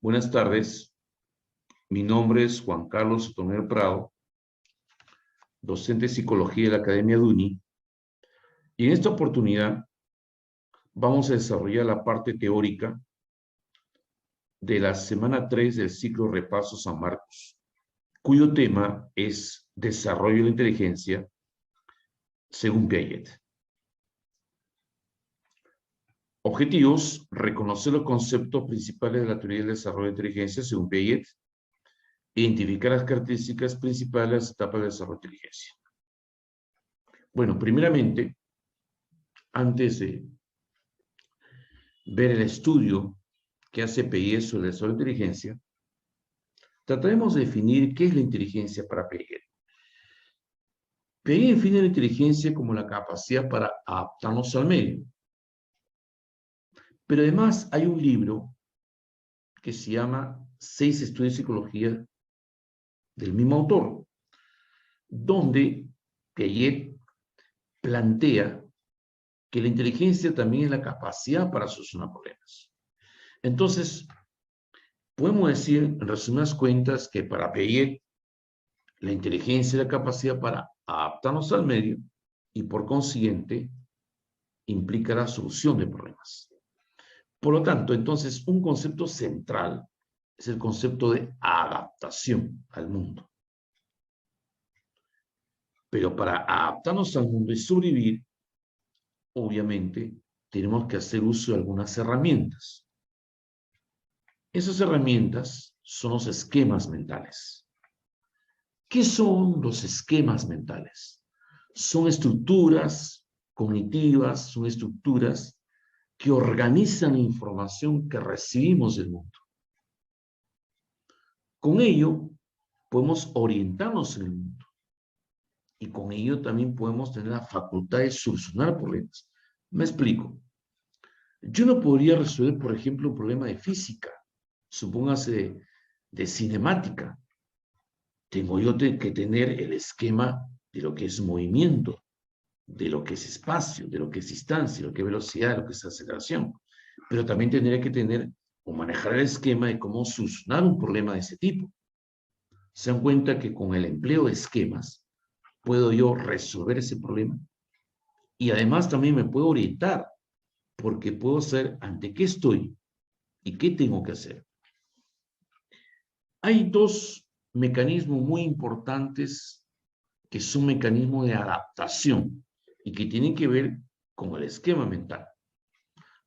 Buenas tardes, mi nombre es Juan Carlos Sotomayor Prado, docente de Psicología de la Academia Duni, y en esta oportunidad vamos a desarrollar la parte teórica de la semana 3 del ciclo Repaso San Marcos, cuyo tema es Desarrollo de la Inteligencia según Piaget. Objetivos: reconocer los conceptos principales de la teoría del desarrollo de la inteligencia según Piaget, identificar las características principales de las etapas del desarrollo de la inteligencia. Bueno, primeramente, antes de ver el estudio que hace Piaget sobre el desarrollo de la inteligencia, trataremos de definir qué es la inteligencia para Piaget. Piaget define la inteligencia como la capacidad para adaptarnos al medio. Pero además hay un libro que se llama 6 estudios de psicología del mismo autor, donde Piaget plantea que la inteligencia también es la capacidad para solucionar problemas. Entonces, podemos decir, en resumidas cuentas, que para Piaget la inteligencia es la capacidad para adaptarnos al medio y, por consiguiente, implica la solución de problemas. Por lo tanto, entonces, un concepto central es el concepto de adaptación al mundo. Pero para adaptarnos al mundo y sobrevivir, obviamente, tenemos que hacer uso de algunas herramientas. Esas herramientas son los esquemas mentales. ¿Qué son los esquemas mentales? Son estructuras cognitivas, son estructuras que organizan la información que recibimos del mundo. Con ello, podemos orientarnos en el mundo. Y con ello también podemos tener la facultad de solucionar problemas. Me explico. Yo no podría resolver, por ejemplo, un problema de física, supóngase de cinemática. Tengo yo que tener el esquema de lo que es movimiento, de lo que es espacio, de lo que es distancia, de lo que es velocidad, de lo que es aceleración. Pero también tendría que tener o manejar el esquema de cómo solucionar un problema de ese tipo. Se dan cuenta que con el empleo de esquemas puedo yo resolver ese problema y además también me puedo orientar porque puedo saber ante qué estoy y qué tengo que hacer. Hay dos mecanismos muy importantes que son mecanismos de adaptación y que tienen que ver con el esquema mental.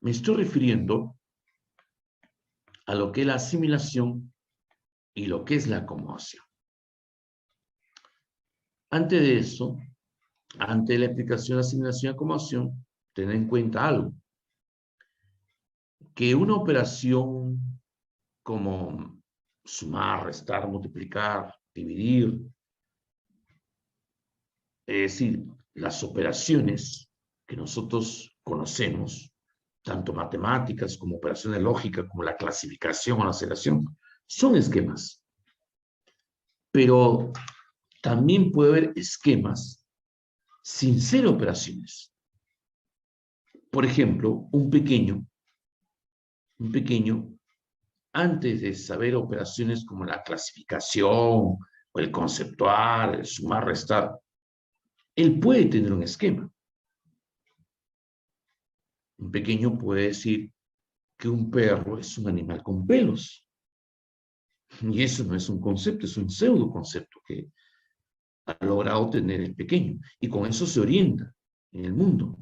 Me estoy refiriendo a lo que es la asimilación y lo que es la acomodación. Antes de eso, antes de la explicación de asimilación y acomodación, tener en cuenta algo. Que una operación como sumar, restar, multiplicar, dividir, es decir, las operaciones que nosotros conocemos, tanto matemáticas como operaciones de lógica, como la clasificación o la aceleración, son esquemas. Pero también puede haber esquemas sin ser operaciones. Por ejemplo, un pequeño, antes de saber operaciones como la clasificación o el conceptual, el sumar, restar, él puede tener un esquema. Un pequeño puede decir que un perro es un animal con pelos. Y eso no es un concepto, es un pseudo concepto que ha logrado tener el pequeño. Y con eso se orienta en el mundo.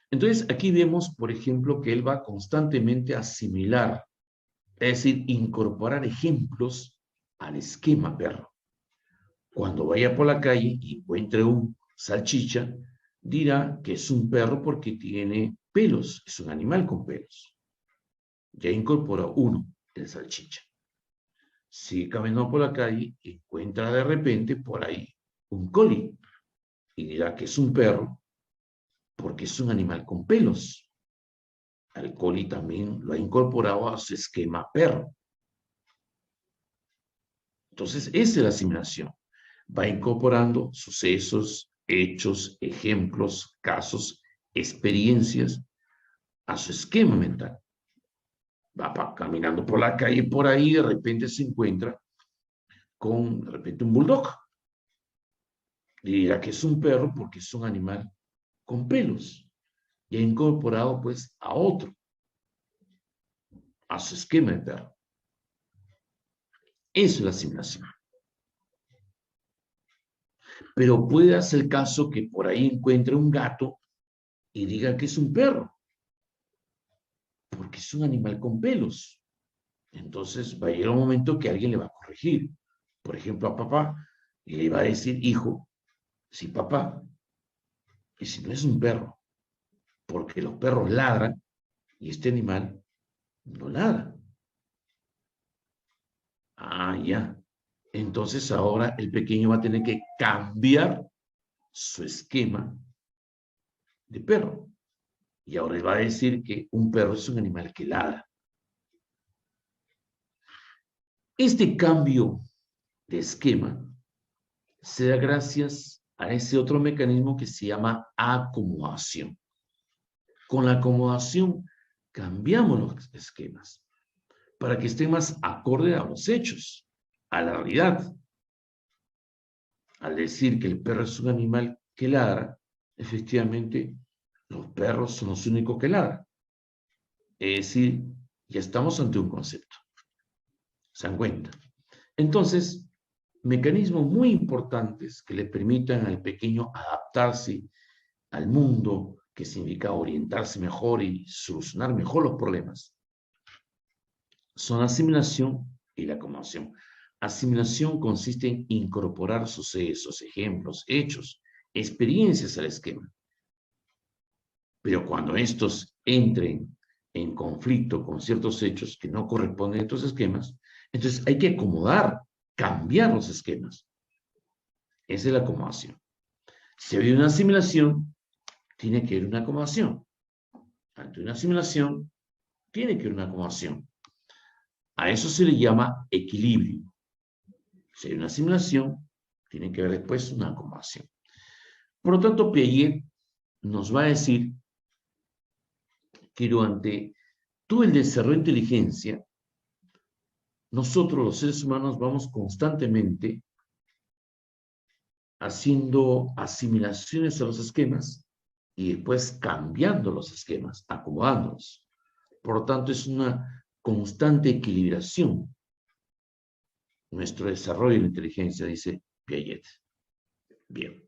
Entonces, aquí vemos, por ejemplo, que él va constantemente a asimilar, es decir, incorporar ejemplos al esquema perro. Cuando vaya por la calle y encuentre un salchicha, dirá que es un perro porque tiene pelos, es un animal con pelos. Ya incorporó uno, el salchicha. Sigue caminando por la calle y encuentra de repente por ahí un collie y dirá que es un perro porque es un animal con pelos. Al collie también lo ha incorporado a su esquema perro. Entonces, esa es la asimilación. Va incorporando sucesos, hechos, ejemplos, casos, experiencias a su esquema mental. caminando por la calle por ahí, de repente se encuentra con, de repente, un bulldog. Y dirá que es un perro porque es un animal con pelos y ha incorporado pues a otro, a su esquema de perro. Eso es la asimilación. Pero puede darse el caso que por ahí encuentre un gato y diga que es un perro, porque es un animal con pelos. Entonces va a llegar un momento que alguien le va a corregir. Por ejemplo, a papá, y le va a decir, hijo, sí, papá, y si no es un perro, porque los perros ladran y este animal no ladra. Ah, ya. Entonces ahora el pequeño va a tener que cambiar su esquema de perro. Y ahora él va a decir que un perro es un animal que ladra. Este cambio de esquema se da gracias a ese otro mecanismo que se llama acomodación. Con la acomodación cambiamos los esquemas para que estén más acorde a los hechos, a la realidad. Al decir que el perro es un animal que ladra, efectivamente los perros son los únicos que ladran. Es decir, ya estamos ante un concepto. ¿Se dan cuenta? Entonces, mecanismos muy importantes que le permitan al pequeño adaptarse al mundo, que significa orientarse mejor y solucionar mejor los problemas, son la asimilación y la acomodación. Asimilación consiste en incorporar sucesos, ejemplos, hechos, experiencias al esquema. Pero cuando estos entren en conflicto con ciertos hechos que no corresponden a estos esquemas, entonces hay que acomodar, cambiar los esquemas. Esa es la acomodación. Si hay una asimilación, tiene que haber una acomodación. Ante una asimilación, tiene que haber una acomodación. A eso se le llama equilibrio. Si hay una asimilación, tiene que haber después una acomodación. Por lo tanto, Piaget nos va a decir que durante todo el desarrollo de inteligencia, nosotros los seres humanos vamos constantemente haciendo asimilaciones a los esquemas y después cambiando los esquemas, acomodándolos. Por lo tanto, es una constante equilibración nuestro desarrollo de la inteligencia, dice Piaget. Bien.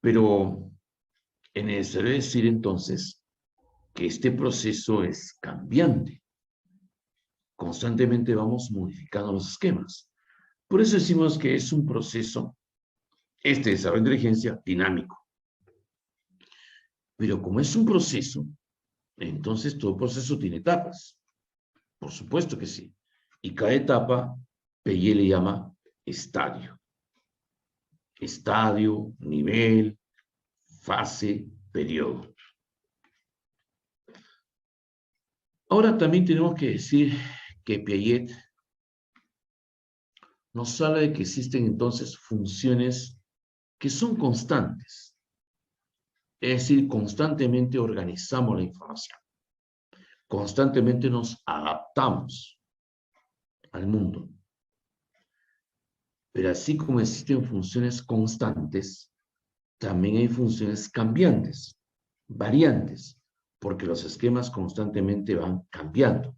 Pero es necesario decir entonces que este proceso es cambiante. Constantemente vamos modificando los esquemas. Por eso decimos que es un proceso, este desarrollo de inteligencia, dinámico. Pero como es un proceso, entonces todo proceso tiene etapas. Por supuesto que sí. Y cada etapa, Piaget le llama estadio. Estadio, nivel, fase, periodo. Ahora también tenemos que decir que Piaget nos habla de que existen entonces funciones que son constantes. Es decir, constantemente organizamos la información. Constantemente nos adaptamos al mundo. Pero así como existen funciones constantes, también hay funciones cambiantes, variantes, porque los esquemas constantemente van cambiando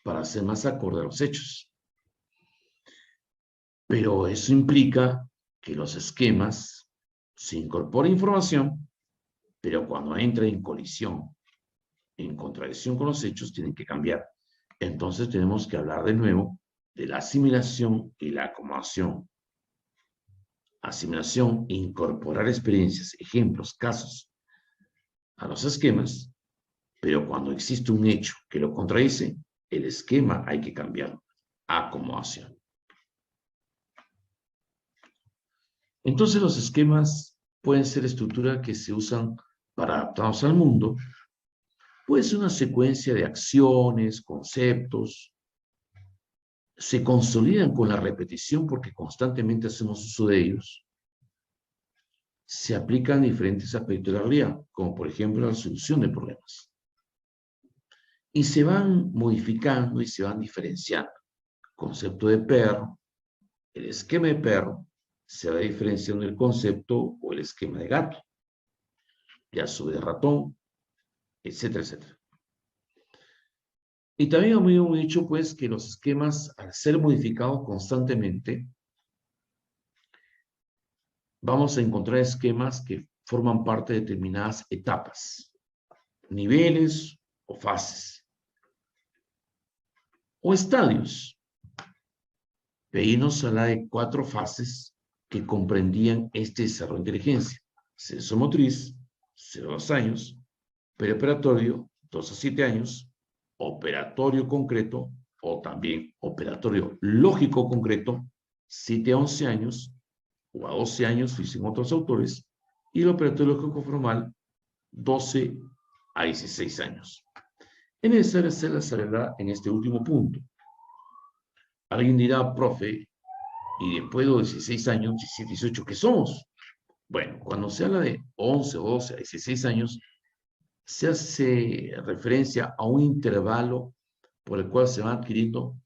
para ser más acorde a los hechos. Pero eso implica que los esquemas se incorpora información, pero cuando entra en colisión, en contradicción con los hechos, tienen que cambiar. Entonces tenemos que hablar de nuevo de la asimilación y la acomodación. Asimilación, incorporar experiencias, ejemplos, casos a los esquemas, pero cuando existe un hecho que lo contradice, el esquema hay que cambiarlo. Acomodación. Entonces los esquemas pueden ser estructuras que se usan para adaptarnos al mundo. Puede ser una secuencia de acciones, conceptos. Se consolidan con la repetición porque constantemente hacemos uso de ellos. Se aplican a diferentes aspectos de la realidad, como por ejemplo la solución de problemas. y se van modificando y se van diferenciando. Concepto de perro, el esquema de perro se va diferenciando el concepto o el esquema de gato, ya sube de ratón, etcétera, etcétera. Y también hemos dicho, pues, que los esquemas, al ser modificados constantemente, vamos a encontrar esquemas que forman parte de determinadas etapas, niveles o fases, o estadios. De ahí nos habla de 4 fases que comprendían este desarrollo de inteligencia: sensomotriz, 0 a 2 años, preoperatorio, 2 a 7 años, operatorio concreto, o también operatorio lógico concreto, 7 a 11 años, o a 12 años, dicen otros autores, y el operatorio lógico formal, 12 a 16 años. Es necesario hacer la salvedad en este último punto. Alguien dirá, profe, y después de 16 años, 17, 18, ¿qué somos? Bueno, cuando se habla de 11 o 12 a 16 años, se hace referencia a un intervalo por el cual se van adquiriendo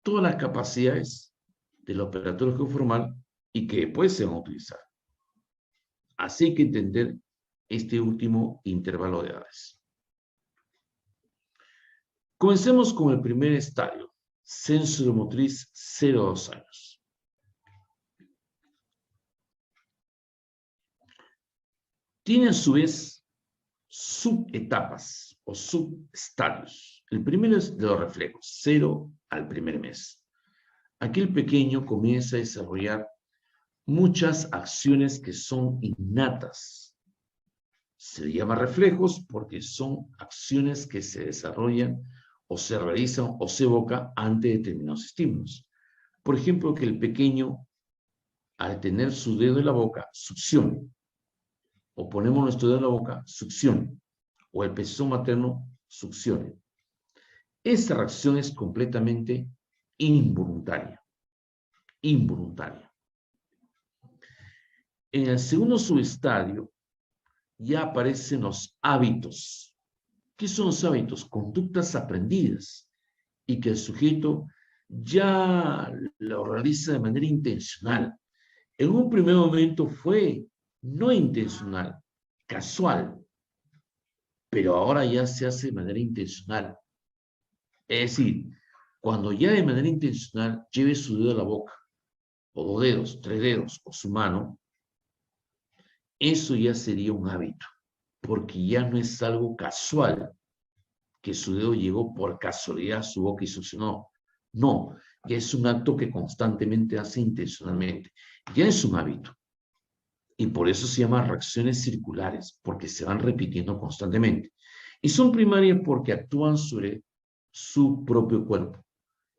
todas las capacidades del operatorio formal y que después se van a utilizar. Así que entender este último intervalo de edades. Comencemos con el primer estadio, sensoromotriz 0 a 2 años. Tiene a su vez subetapas o subestadios. El primero es de los reflejos, 0 al primer mes. Aquí el pequeño comienza a desarrollar muchas acciones que son innatas. Se llama reflejos porque son acciones que se desarrollan o se realizan o se evocan ante determinados estímulos. Por ejemplo, que el pequeño, al tener su dedo en la boca, succione. O ponemos nuestro dedo en la boca, succione. O el pezón materno, succione. Esa reacción es completamente involuntaria. Involuntaria. En el segundo subestadio ya aparecen los hábitos. ¿Qué son los hábitos? Conductas aprendidas y que el sujeto ya lo realiza de manera intencional. En un primer momento fue no intencional, casual, pero ahora ya se hace de manera intencional. Es decir, cuando ya de manera intencional lleve su dedo a la boca, o 2 dedos, 3 dedos, o su mano, eso ya sería un hábito, porque ya no es algo casual, que su dedo llegó por casualidad a su boca y succionó. No, ya es un acto que constantemente hace intencionalmente. Ya es un hábito. Y por eso se llama reacciones circulares, porque se van repitiendo constantemente. Y son primarias porque actúan sobre su propio cuerpo.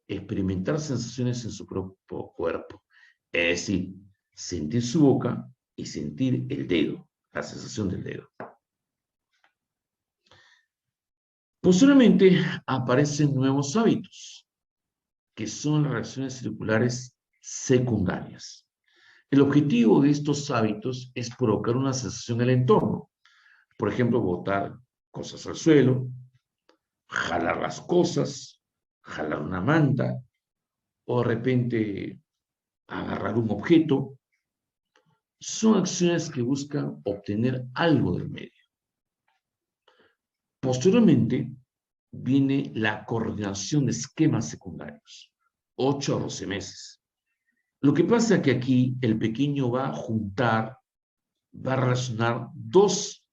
Experimentar sensaciones en su propio cuerpo. Es decir, sentir su boca y sentir el dedo, la sensación del dedo. Posteriormente aparecen nuevos hábitos, que son las reacciones circulares secundarias. El objetivo de estos hábitos es provocar una sensación en el entorno. Por ejemplo, botar cosas al suelo, jalar las cosas, jalar una manta, o de repente agarrar un objeto. Son acciones que buscan obtener algo del medio. Posteriormente, viene la coordinación de esquemas secundarios, 8 a 12 meses. Lo que pasa es que aquí el pequeño va a juntar, va a relacionar 2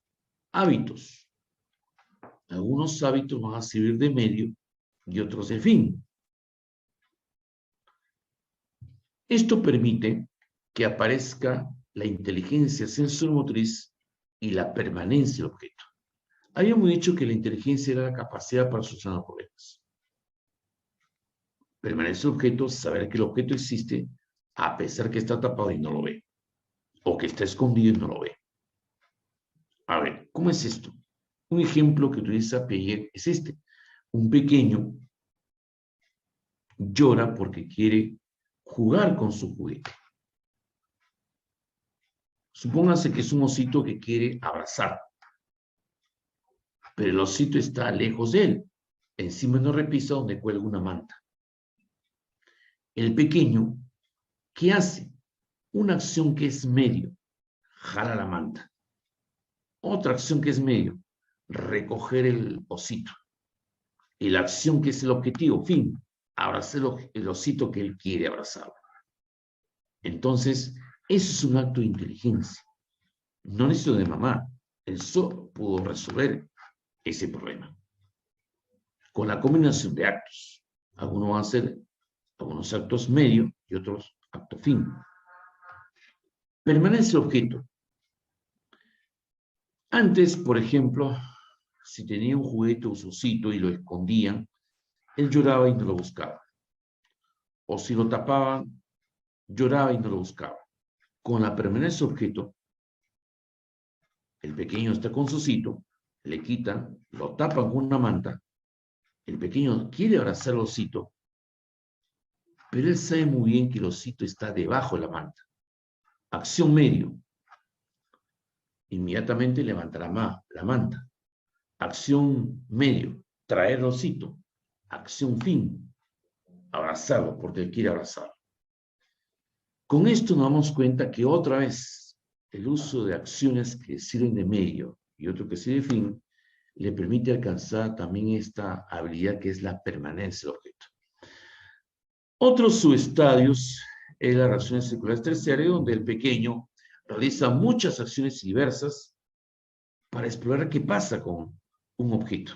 hábitos. Algunos hábitos van a servir de medio y otros de fin. Esto permite que aparezca la inteligencia sensoromotriz y la permanencia del objeto. Habíamos dicho que la inteligencia era la capacidad para solucionar problemas. Permanece el objeto, saber que el objeto existe a pesar que está tapado y no lo ve. O que está escondido y no lo ve. A ver, ¿cómo es esto? Un ejemplo que utiliza Piaget es este. Un pequeño llora porque quiere jugar con su juguete. Supóngase que es un osito que quiere abrazar, pero el osito está lejos de él. encima de una repisa donde cuelga una manta. El pequeño, ¿qué hace? Una acción que es medio, jala la manta. Otra acción que es medio, recoger el osito. Y la acción que es el objetivo, fin, abrazar el osito que él quiere abrazar. Entonces, eso es un acto de inteligencia. No necesito de mamá. Él solo pudo resolver ese problema. Con la combinación de actos. Algunos van a ser algunos actos medio y otros actos fin. Permanece el objeto. Antes, por ejemplo, si tenía un juguete o su osito y lo escondían, él lloraba y no lo buscaba. O si lo tapaban, lloraba y no lo buscaba. Con la permanencia objeto, el pequeño está con su osito, le quitan, lo tapan con una manta, el pequeño quiere abrazar al osito, pero él sabe muy bien que el osito está debajo de la manta. Acción medio. Inmediatamente levantará la manta. Acción medio, traer el osito. Acción fin, abrazarlo porque él quiere abrazarlo. Con esto nos damos cuenta que otra vez el uso de acciones que sirven de medio y otro que sirve de fin le permite alcanzar también esta habilidad que es la permanencia del objeto. Otros subestadios es las reacciones circulares terciarias, donde el pequeño realiza muchas acciones diversas para explorar qué pasa con un objeto.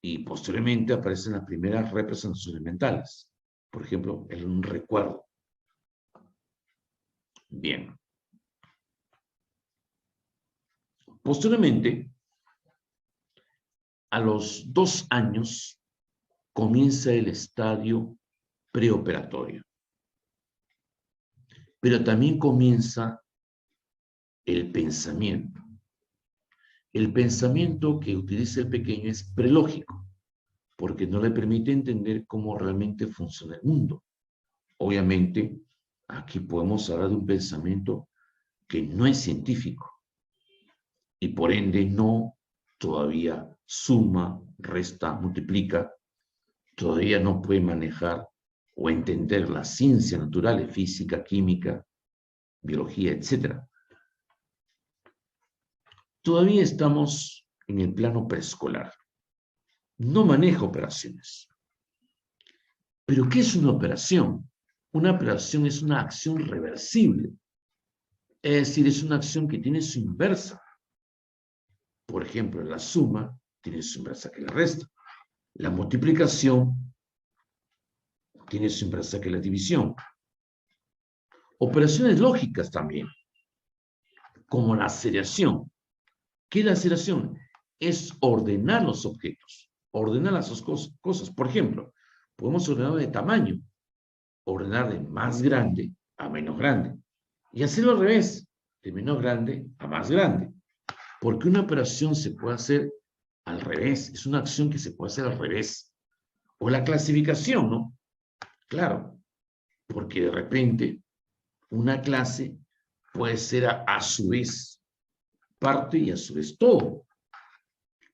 Y posteriormente aparecen las primeras representaciones mentales. Por ejemplo, un recuerdo. Bien. Posteriormente, a los 2 años, comienza el estadio preoperatorio. Pero también comienza el pensamiento. El pensamiento que utiliza el pequeño es prelógico, porque no le permite entender cómo realmente funciona el mundo. Obviamente, aquí podemos hablar de un pensamiento que no es científico y por ende no todavía suma, resta, multiplica, todavía no puede manejar o entender las ciencias naturales, física, química, biología, etc. Todavía estamos en el plano preescolar. No maneja operaciones. ¿Pero qué es una operación? Una operación es una acción reversible. Es decir, es una acción que tiene su inversa. Por ejemplo, la suma tiene su inversa que la resta. La multiplicación tiene su inversa que la división. Operaciones lógicas también, como la aceleración. ¿Qué es la aceleración? Es ordenar los objetos, ordenar las dos cosas. Por ejemplo, podemos ordenar de tamaño, ordenar de más grande a menos grande, y hacerlo al revés, de menos grande a más grande. Porque una operación se puede hacer al revés, es una acción que se puede hacer al revés. O la clasificación, ¿no? Claro, porque de repente una clase puede ser a su vez parte y a su vez todo.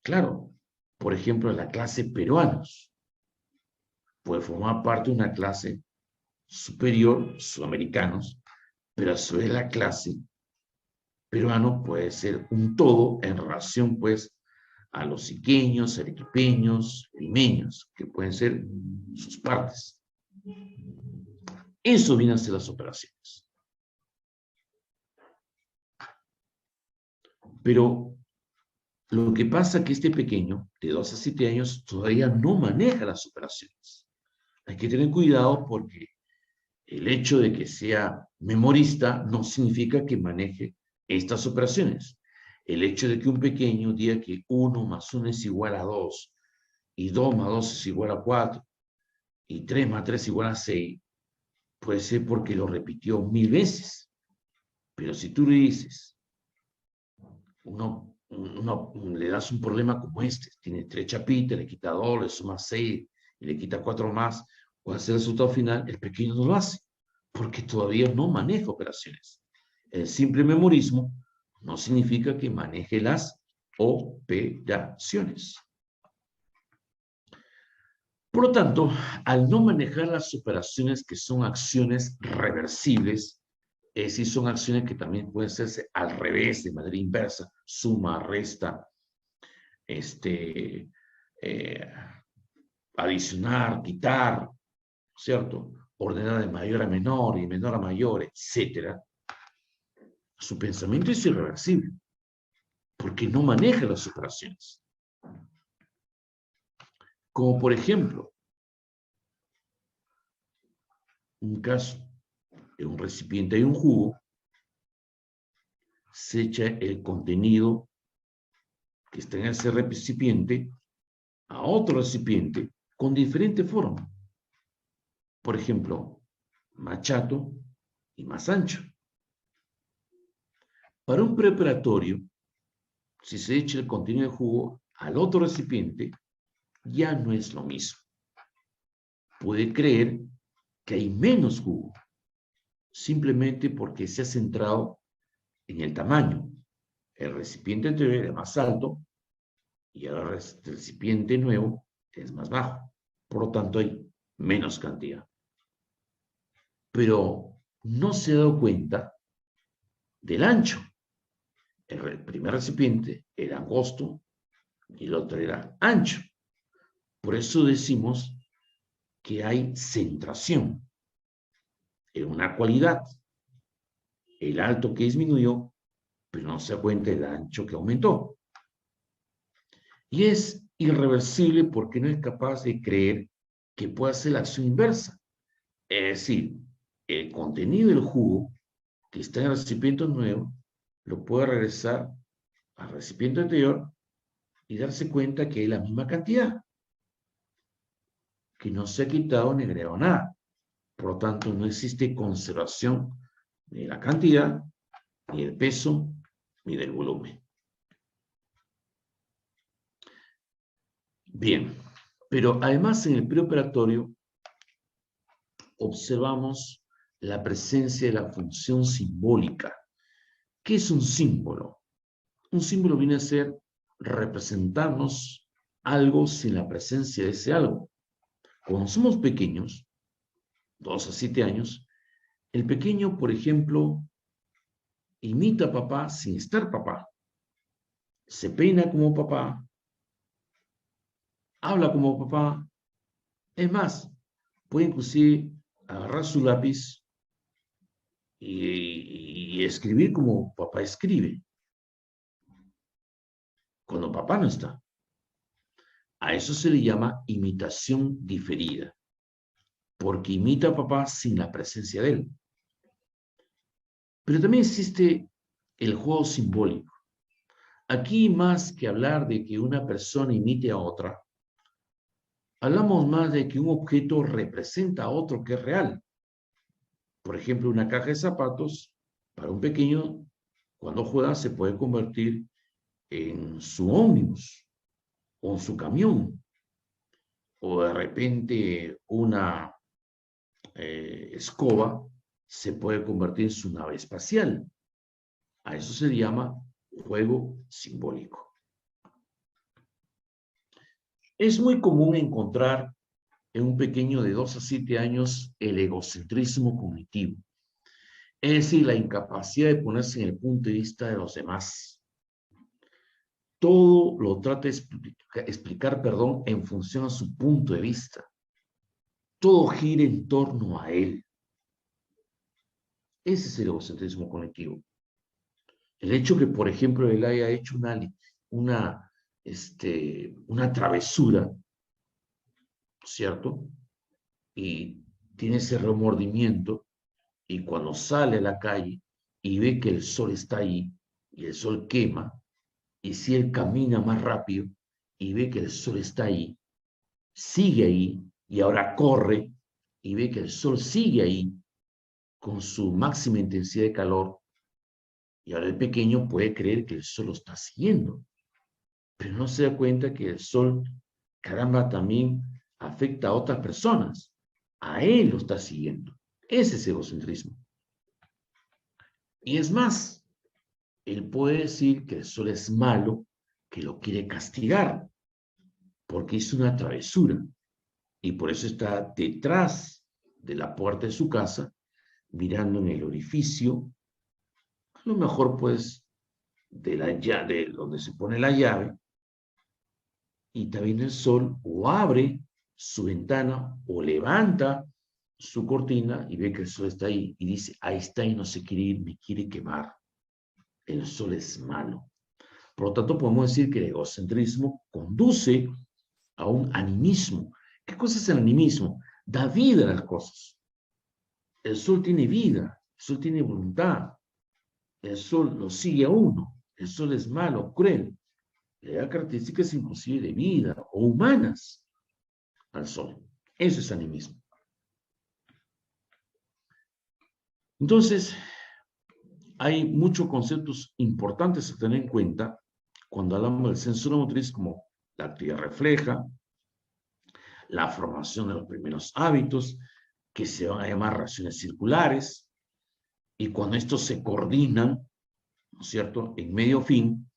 Claro, por ejemplo, la clase peruanos puede formar parte de una clase superior, sudamericanos, pero a su vez la clase peruano puede ser un todo en relación, pues, a los iqueños, arequipeños, limeños, que pueden ser sus partes. Eso viene a ser las operaciones. Pero lo que pasa es que este pequeño, de 2 a 7 años, todavía no maneja las operaciones. Hay que tener cuidado porque el hecho de que sea memorista no significa que maneje estas operaciones. El hecho de que un pequeño diga que 1 más 1 es igual a 2, y 2 más 2 es igual a 4, y 3 más 3 es igual a 6, puede ser porque lo repitió 1000 veces. Pero si tú le dices, le das un problema como este, tiene 3 chapitas, le quita 2, le suma 6, y le quita 4 más, ¿cuál es el resultado final? El pequeño no lo hace, porque todavía no maneja operaciones. El simple memorismo no significa que maneje las operaciones. Por lo tanto, al no manejar las operaciones que son acciones reversibles, es decir, son acciones que también pueden hacerse al revés, de manera inversa, suma, resta, este, eh, adicionar, quitar, ¿cierto? Ordenar de mayor a menor y menor a mayor, etcétera. Su pensamiento es irreversible, porque no maneja las operaciones. Como por ejemplo, un caso, en un recipiente hay un jugo, se echa el contenido que está en ese recipiente a otro recipiente con diferente forma. Por ejemplo, más chato y más ancho. Para un preparatorio, si se echa el contenido de jugo al otro recipiente, ya no es lo mismo. Puede creer que hay menos jugo, simplemente porque se ha centrado en el tamaño. El recipiente anterior era más alto y ahora el recipiente nuevo es más bajo. Por lo tanto, hay menos cantidad. Pero no se ha dado cuenta del ancho. El primer recipiente era angosto y el otro era ancho. Por eso decimos que hay centración en una cualidad. El alto que disminuyó, pero no se da cuenta del ancho que aumentó. Y es irreversible porque no es capaz de creer que pueda hacer la acción inversa. Es decir, el contenido del jugo que está en el recipiente nuevo lo puede regresar al recipiente anterior y darse cuenta que es la misma cantidad, que no se ha quitado ni agregado nada. Por lo tanto, no existe conservación ni de la cantidad, ni del peso, ni del volumen. Bien, pero además en el preoperatorio observamos la presencia de la función simbólica. ¿Qué es un símbolo? Un símbolo viene a ser representarnos algo sin la presencia de ese algo. Cuando somos pequeños, 2 a 7 años, el pequeño, por ejemplo, imita a papá sin estar papá. Se peina como papá, habla como papá. Es más, puede inclusive agarrar su lápiz y escribir como papá escribe, cuando papá no está. A eso se le llama imitación diferida, porque imita a papá sin la presencia de él. Pero también existe el juego simbólico. Aquí, más que hablar de que una persona imite a otra, hablamos más de que un objeto representa a otro que es real. Por ejemplo, una caja de zapatos, para un pequeño, cuando juega, se puede convertir en su ómnibus o en su camión, o de repente una escoba se puede convertir en su nave espacial. A eso se llama juego simbólico. Es muy común encontrar en un pequeño de 2 a 7 años el egocentrismo cognitivo, es decir, la incapacidad de ponerse en el punto de vista de los demás. Todo lo trata de explicar, en función a su punto de vista. Todo gira en torno a él. Ese es el egocentrismo cognitivo. El hecho que, por ejemplo, él haya hecho una travesura, ¿cierto? Y tiene ese remordimiento, y cuando sale a la calle y ve que el sol está ahí, y el sol quema, y si él camina más rápido y ve que el sol está ahí, sigue ahí, y ahora corre y ve que el sol sigue ahí con su máxima intensidad de calor, y ahora el pequeño puede creer que el sol lo está siguiendo, pero no se da cuenta que el sol, caramba, también afecta a otras personas. A él lo está siguiendo. Ese es egocentrismo. Y es más, él puede decir que el sol es malo, que lo quiere castigar, porque hizo una travesura. y por eso está detrás de la puerta de su casa, mirando en el orificio, a lo mejor pues de la llave, donde se pone la llave, y está viendo el sol, o abre su ventana, o levanta su cortina y ve que el sol está ahí, y dice, ahí está y no se quiere ir, me quiere quemar. El sol es malo. Por lo tanto, podemos decir que el egocentrismo conduce a un animismo. ¿Qué cosa es el animismo? Da vida a las cosas. El sol tiene vida, el sol tiene voluntad, el sol lo sigue a uno, el sol es malo, cruel, le da características inclusive de vida o humanas al sol. Eso es animismo. Entonces, hay muchos conceptos importantes a tener en cuenta cuando hablamos del sensor motriz, como la actividad refleja, la formación de los primeros hábitos, que se van a llamar reacciones circulares, y cuando estos se coordinan, ¿no es cierto?, en medio fin,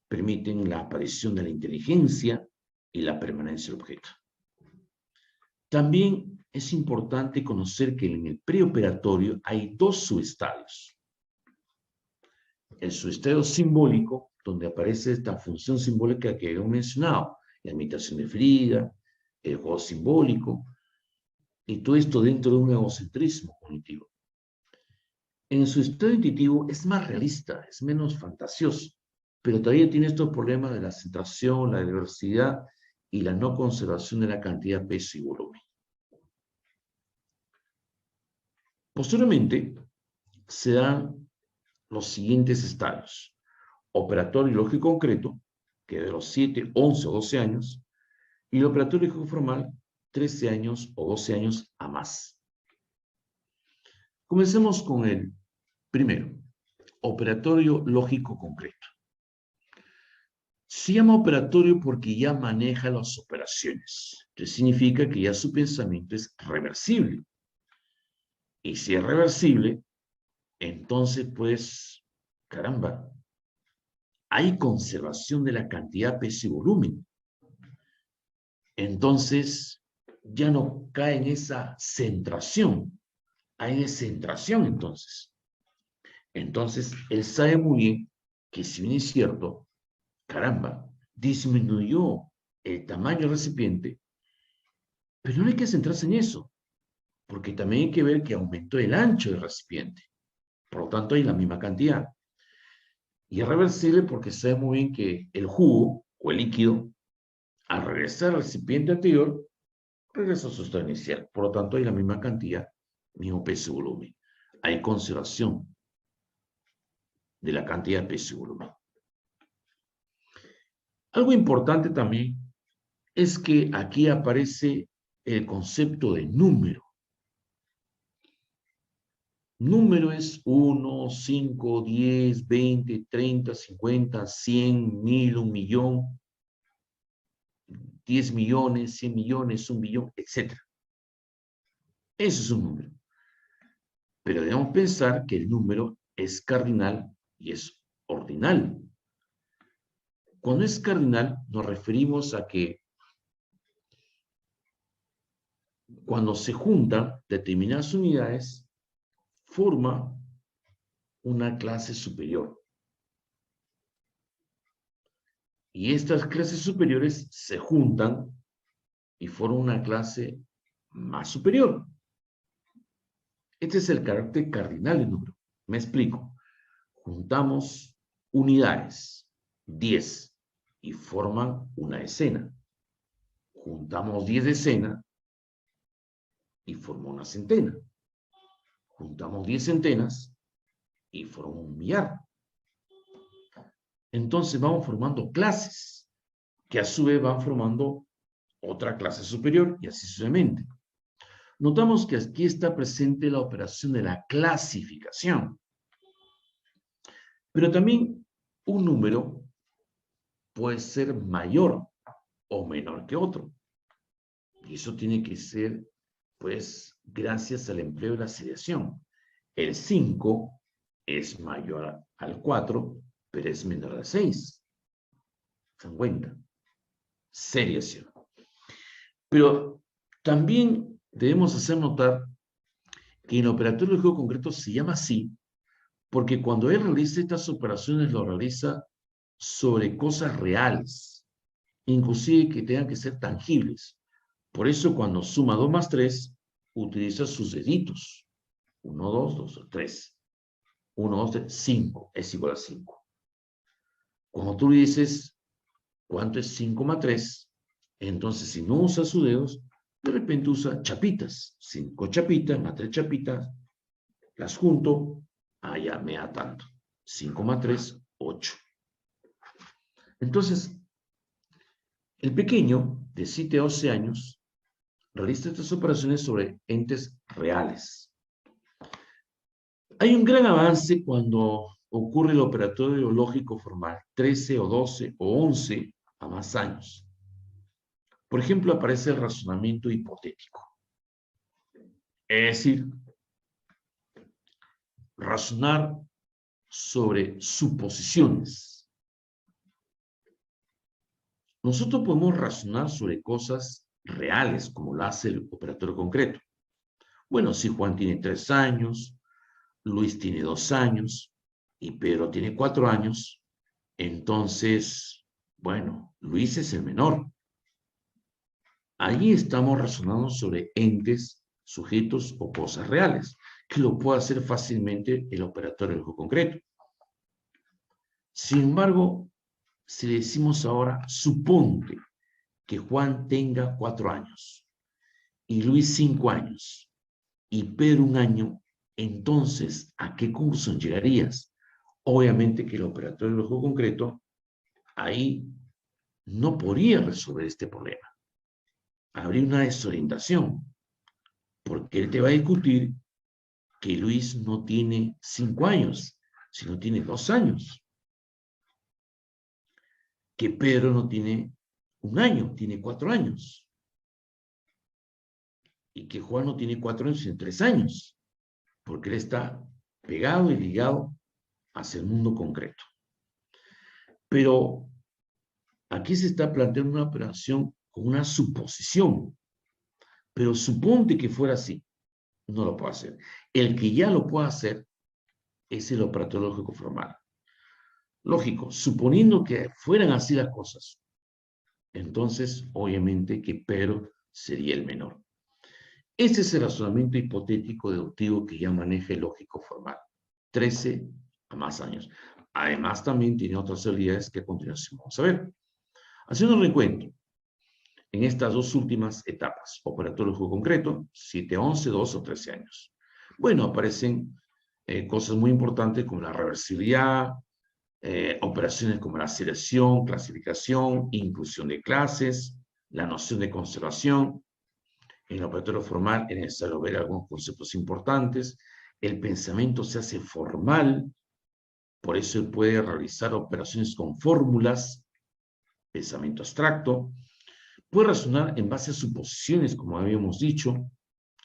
permiten la aparición de la inteligencia y la permanencia del objeto. También es importante conocer que en el preoperatorio hay dos subestadios. El subestadio simbólico, donde aparece esta función simbólica que he mencionado, la imitación de Frida, el juego simbólico, y todo esto dentro de un egocentrismo cognitivo. En su estado intuitivo es más realista, es menos fantasioso, pero todavía tiene estos problemas de la centración, la diversidad y la no conservación de la cantidad, peso y volumen. Posteriormente, se dan los siguientes estadios. Operatorio lógico concreto, que de los 7, 11 o 12 años, y el operatorio lógico formal, 13 años o 12 años a más. Comencemos con el primero, operatorio lógico concreto. Se llama operatorio porque ya maneja las operaciones. Entonces significa que ya su pensamiento es reversible. Y si es reversible, entonces pues, caramba, hay conservación de la cantidad, peso y volumen. Entonces, ya no cae en esa centración. Hay descentración entonces. Entonces, él sabe muy bien que si bien es cierto, caramba, disminuyó el tamaño del recipiente, pero no hay que centrarse en eso, porque también hay que ver que aumentó el ancho del recipiente. Por lo tanto, hay la misma cantidad. Y es reversible porque sabe muy bien que el jugo o el líquido, al regresar al recipiente anterior, regresa a su estado inicial. Por lo tanto, hay la misma cantidad, mismo peso y volumen. Hay conservación de la cantidad, peso y volumen. Algo importante también es que aquí aparece el concepto de número. Número es 1, 5, 10, 20, 30, 50, 100, 1000, 1.000.000, 10 millones, 100 millones, 1 billón, etc. Eso es un número. Pero debemos pensar que el número es cardinal y es ordinal. Cuando es cardinal, nos referimos a que cuando se juntan determinadas unidades, forma una clase superior. Y estas clases superiores se juntan y forman una clase más superior. Este es el carácter cardinal del número. Me explico. Juntamos unidades, 10, y forman una decena. Juntamos 10 decenas y forman una centena. Juntamos 10 centenas y forman un millar. Entonces vamos formando clases, que a su vez van formando otra clase superior y así sucesivamente. Notamos que aquí está presente la operación de la clasificación. Pero también un número puede ser mayor o menor que otro. Y eso tiene que ser, pues, gracias al empleo de la seriación. El 5 es mayor al 4, pero es menor al 6. ¿Se dan cuenta? Seriación. Pero También debemos hacer notar que el operatorio lógico concreto se llama así porque cuando él realiza estas operaciones lo realiza sobre cosas reales, inclusive que tengan que ser tangibles. Por eso cuando suma 2 más 3, utiliza sus deditos. 1, 2, 2, 3. 1, 2, 3, 5 es igual a 5. Cuando tú le dices cuánto es 5 más 3, entonces si no usa sus dedos, de repente usa chapitas. 5 chapitas más 3 chapitas, las junto, ya me da tanto. 5 más 3, 8. Entonces, el pequeño de 7 a 11 años realiza estas operaciones sobre entes reales. Hay un gran avance cuando ocurre el operatorio lógico formal, 13 o 12 o 11 a más años. Por ejemplo, aparece el razonamiento hipotético. Es decir, razonar sobre suposiciones. Nosotros podemos razonar sobre cosas reales, como lo hace el operatorio concreto. Bueno, si Juan tiene 3 años, Luis tiene 2 años y Pedro tiene 4 años, entonces, bueno, Luis es el menor. Allí estamos razonando sobre entes, sujetos o cosas reales, que lo puede hacer fácilmente el operatorio lógico concreto. Sin embargo, si le decimos ahora, suponte que Juan tenga 4 años y Luis 5 años y Pedro 1 año, entonces, ¿a qué conclusión llegarías? Obviamente que el operatorio lógico concreto ahí no podría resolver este problema. Habría una desorientación, porque él te va a discutir que Luis no tiene 5 años, sino tiene 2 años. Que Pedro no tiene 1 año, tiene 4 años. Y que Juan no tiene 4 años, sino 3 años, porque él está pegado y ligado hacia el mundo concreto. Pero aquí se está planteando una operación con una suposición. Pero suponte que fuera así. No lo puede hacer. El que ya lo puede hacer es el operatorio lógico formal. Lógico, suponiendo que fueran así las cosas, entonces obviamente que Pedro sería el menor. Este es el razonamiento hipotético deductivo que ya maneja el lógico formal. 13 a más años. Además también tiene otras habilidades que a continuación vamos a ver. Haciendo un recuento, en estas dos últimas etapas, operatorio lógico concreto, 7 a 11, 12 o 13 años. Bueno, aparecen cosas muy importantes como la reversibilidad, operaciones como la selección, clasificación, inclusión de clases, la noción de conservación. En el operatorio formal es necesario ver algunos conceptos importantes. El pensamiento se hace formal, por eso él puede realizar operaciones con fórmulas, pensamiento abstracto. Puede razonar en base a suposiciones, como habíamos dicho,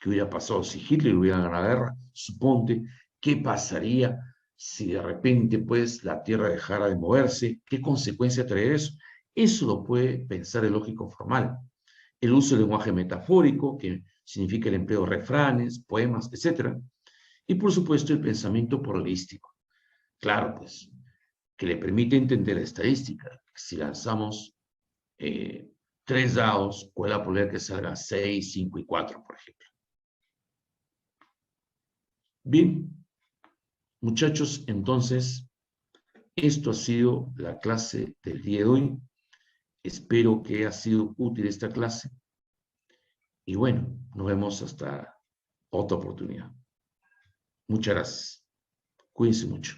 que hubiera pasado si Hitler hubiera ganado la guerra. Suponte, ¿qué pasaría si de repente pues la Tierra dejara de moverse? ¿Qué consecuencia traería eso? Eso lo puede pensar el lógico formal. El uso del lenguaje metafórico, que significa el empleo de refranes, poemas, etc. Y por supuesto el pensamiento probabilístico. Claro, pues, que le permite entender la estadística. Si lanzamos 3 dados, ¿cuál es la probabilidad que salga 6, 5 y 4, por ejemplo? Bien, muchachos, entonces, esto ha sido la clase del día de hoy. Espero que haya sido útil esta clase. Y bueno, nos vemos hasta otra oportunidad. Muchas gracias. Cuídense mucho.